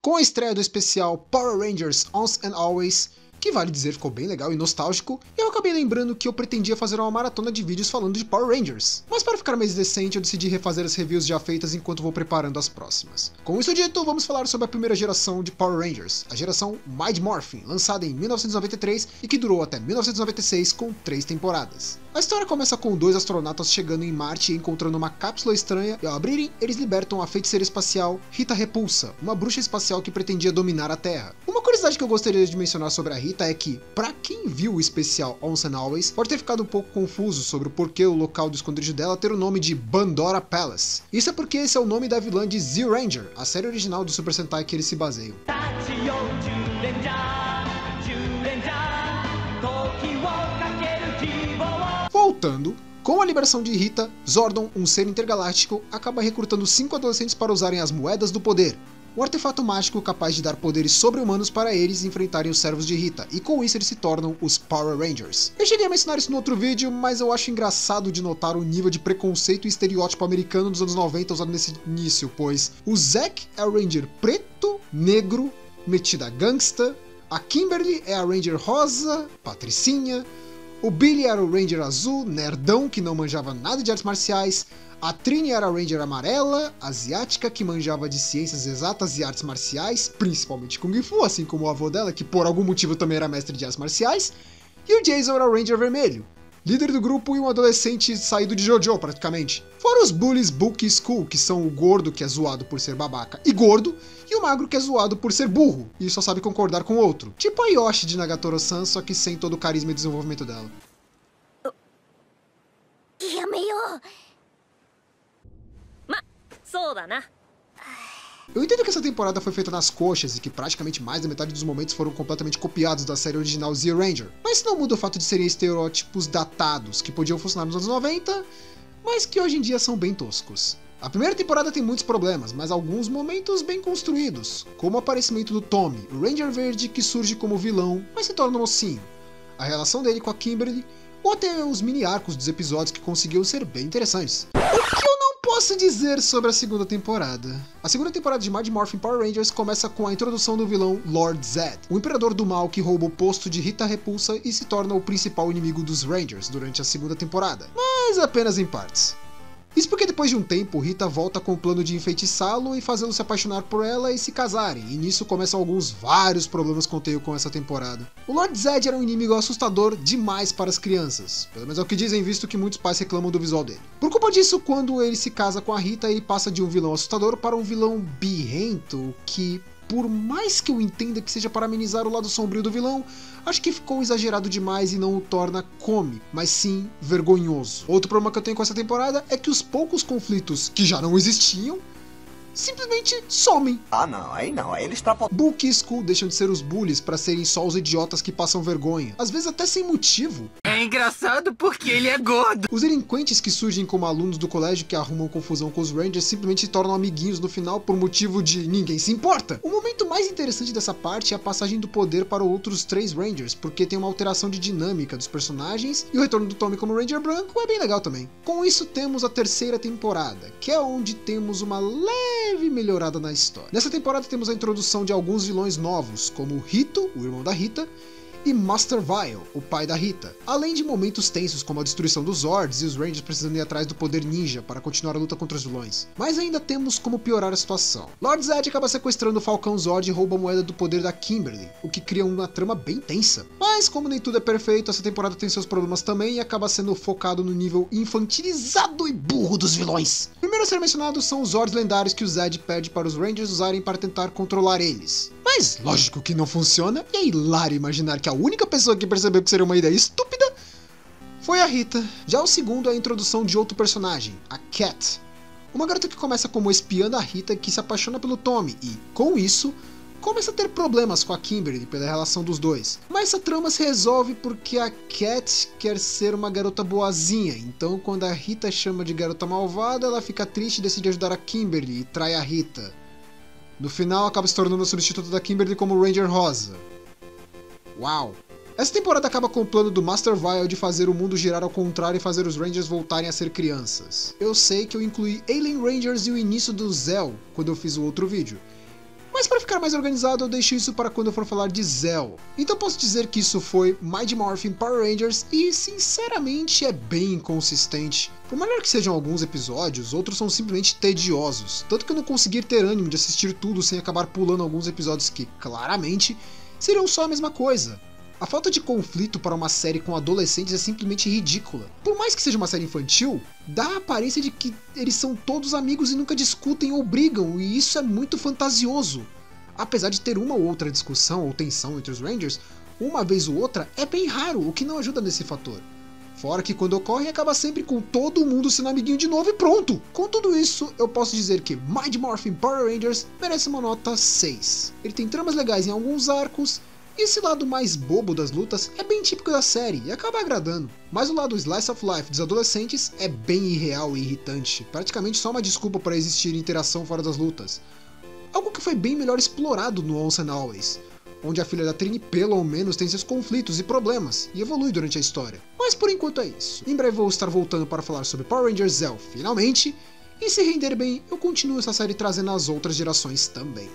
com a estreia do especial Power Rangers Once and Always, que vale dizer ficou bem legal e nostálgico, eu acabei lembrando que eu pretendia fazer uma maratona de vídeos falando de Power Rangers. Mas para ficar mais decente eu decidi refazer as reviews já feitas enquanto vou preparando as próximas. Com isso dito, vamos falar sobre a primeira geração de Power Rangers, a geração Mighty Morphin, lançada em 1993 e que durou até 1996 com 3 temporadas. A história começa com 2 astronautas chegando em Marte e encontrando uma cápsula estranha, e ao abrirem, eles libertam a feiticeira espacial Rita Repulsa, uma bruxa espacial que pretendia dominar a Terra. Uma curiosidade que eu gostaria de mencionar sobre a Rita é que, pra quem viu o especial Once and Always, pode ter ficado um pouco confuso sobre o porquê o local do esconderijo dela ter o nome de Bandora Palace. Isso é porque esse é o nome da vilã de Z-Ranger, a série original do Super Sentai que eles se baseiam. Voltando, com a liberação de Rita, Zordon, um ser intergaláctico, acaba recrutando 5 adolescentes para usarem as Moedas do Poder, um artefato mágico capaz de dar poderes sobre-humanos para eles enfrentarem os servos de Rita, e com isso eles se tornam os Power Rangers. Eu cheguei a mencionar isso no outro vídeo, mas eu acho engraçado de notar o nível de preconceito e estereótipo americano dos anos 90 usado nesse início, pois o Zack é o Ranger preto, negro, metida gangsta, a Kimberly é a Ranger rosa, patricinha, o Billy era o Ranger azul, nerdão, que não manjava nada de artes marciais, a Trini era a Ranger amarela, asiática, que manjava de ciências exatas e artes marciais, principalmente Kung Fu, assim como o avô dela, que por algum motivo também era mestre de artes marciais, e o Jason era o Ranger vermelho, líder do grupo e um adolescente saído de JoJo, praticamente. Fora os bullies Book School, que são o gordo que é zoado por ser babaca e gordo, e o magro que é zoado por ser burro, e só sabe concordar com o outro. Tipo a Yoshi de Nagatoro-san, só que sem todo o carisma e desenvolvimento dela. Eu entendo que essa temporada foi feita nas coxas e que praticamente mais da metade dos momentos foram completamente copiados da série original Z-Ranger, mas isso não muda o fato de serem estereótipos datados, que podiam funcionar nos anos 90, mas que hoje em dia são bem toscos. A primeira temporada tem muitos problemas, mas alguns momentos bem construídos, como o aparecimento do Tommy, o Ranger verde que surge como vilão, mas se torna um mocinho, a relação dele com a Kimberly, ou até os mini-arcos dos episódios que conseguiam ser bem interessantes. O que eu não posso dizer sobre a segunda temporada? A segunda temporada de Mighty Morphin Power Rangers começa com a introdução do vilão Lord Zed, o imperador do mal que rouba o posto de Rita Repulsa e se torna o principal inimigo dos Rangers durante a segunda temporada, mas apenas em partes. Isso porque depois de um tempo, Rita volta com o plano de enfeitiçá-lo e fazê-lo se apaixonar por ela e se casarem, e nisso começam vários problemas com o Tail com essa temporada. O Lord Zed era um inimigo assustador demais para as crianças, pelo menos é o que dizem, visto que muitos pais reclamam do visual dele. Por culpa disso, quando ele se casa com a Rita, ele passa de um vilão assustador para um vilão birrento, que, por mais que eu entenda que seja para amenizar o lado sombrio do vilão, acho que ficou exagerado demais e não o torna cômico, mas sim vergonhoso. Outro problema que eu tenho com essa temporada é que os poucos conflitos que já não existiam simplesmente somem. Ah não, aí eles trapam. Book e School deixam de ser os bullies para serem só os idiotas que passam vergonha, às vezes até sem motivo. É engraçado porque ele é gordo. Os delinquentes que surgem como alunos do colégio que arrumam confusão com os Rangers simplesmente se tornam amiguinhos no final por motivo de ninguém se importa. O momento mais interessante dessa parte é a passagem do poder para outros 3 Rangers, porque tem uma alteração de dinâmica dos personagens e o retorno do Tommy como Ranger branco é bem legal também. Com isso temos a terceira temporada, que é onde temos uma leve melhorada na história. Nessa temporada temos a introdução de alguns vilões novos, como Rito, o irmão da Rita, e Master Vile, o pai da Rita, além de momentos tensos como a destruição dos Zords e os Rangers precisando ir atrás do poder ninja para continuar a luta contra os vilões. Mas ainda temos como piorar a situação. Lord Zed acaba sequestrando o Falcão Zord e rouba a moeda do poder da Kimberly, o que cria uma trama bem tensa. Mas como nem tudo é perfeito, essa temporada tem seus problemas também e acaba sendo focado no nível infantilizado e burro dos vilões. Primeiro a ser mencionado são os Zords lendários que o Zed pede para os Rangers usarem para tentar controlar eles. Mas lógico que não funciona, e é hilário imaginar que a única pessoa que percebeu que seria uma ideia estúpida foi a Rita. Já o segundo é a introdução de outro personagem, a Cat, uma garota que começa como espiã da Rita que se apaixona pelo Tommy e, com isso, começa a ter problemas com a Kimberly pela relação dos dois. Mas essa trama se resolve porque a Cat quer ser uma garota boazinha, então quando a Rita chama de garota malvada, ela fica triste e decide ajudar a Kimberly e trai a Rita. No final, acaba se tornando o substituto da Kimberly como Ranger Rosa. Uau! Essa temporada acaba com o plano do Master Vile de fazer o mundo girar ao contrário e fazer os Rangers voltarem a ser crianças. Eu sei que eu incluí Alien Rangers e o início do Zell quando eu fiz o outro vídeo. Mas para ficar mais organizado, eu deixo isso para quando eu for falar de Zell. Então posso dizer que isso foi Mighty Morphin Power Rangers e, sinceramente, é bem inconsistente. Por melhor que sejam alguns episódios, outros são simplesmente tediosos. Tanto que eu não consegui ter ânimo de assistir tudo sem acabar pulando alguns episódios que, claramente, seriam só a mesma coisa. A falta de conflito para uma série com adolescentes é simplesmente ridícula. Por mais que seja uma série infantil, dá a aparência de que eles são todos amigos e nunca discutem ou brigam, e isso é muito fantasioso. Apesar de ter uma ou outra discussão ou tensão entre os Rangers, uma vez ou outra é bem raro, o que não ajuda nesse fator. Fora que quando ocorre, acaba sempre com todo mundo sendo amiguinho de novo e pronto! Com tudo isso, eu posso dizer que Mighty Morphin Power Rangers merece uma nota 6. Ele tem tramas legais em alguns arcos, e esse lado mais bobo das lutas é bem típico da série e acaba agradando. Mas o lado Slice of Life dos adolescentes é bem irreal e irritante, praticamente só uma desculpa para existir interação fora das lutas. Algo que foi bem melhor explorado no Once and Always, onde a filha da Trini pelo menos tem seus conflitos e problemas, e evolui durante a história. Mas por enquanto é isso. Em breve vou estar voltando para falar sobre Power Rangers Zell finalmente, e se render bem, eu continuo essa série trazendo as outras gerações também.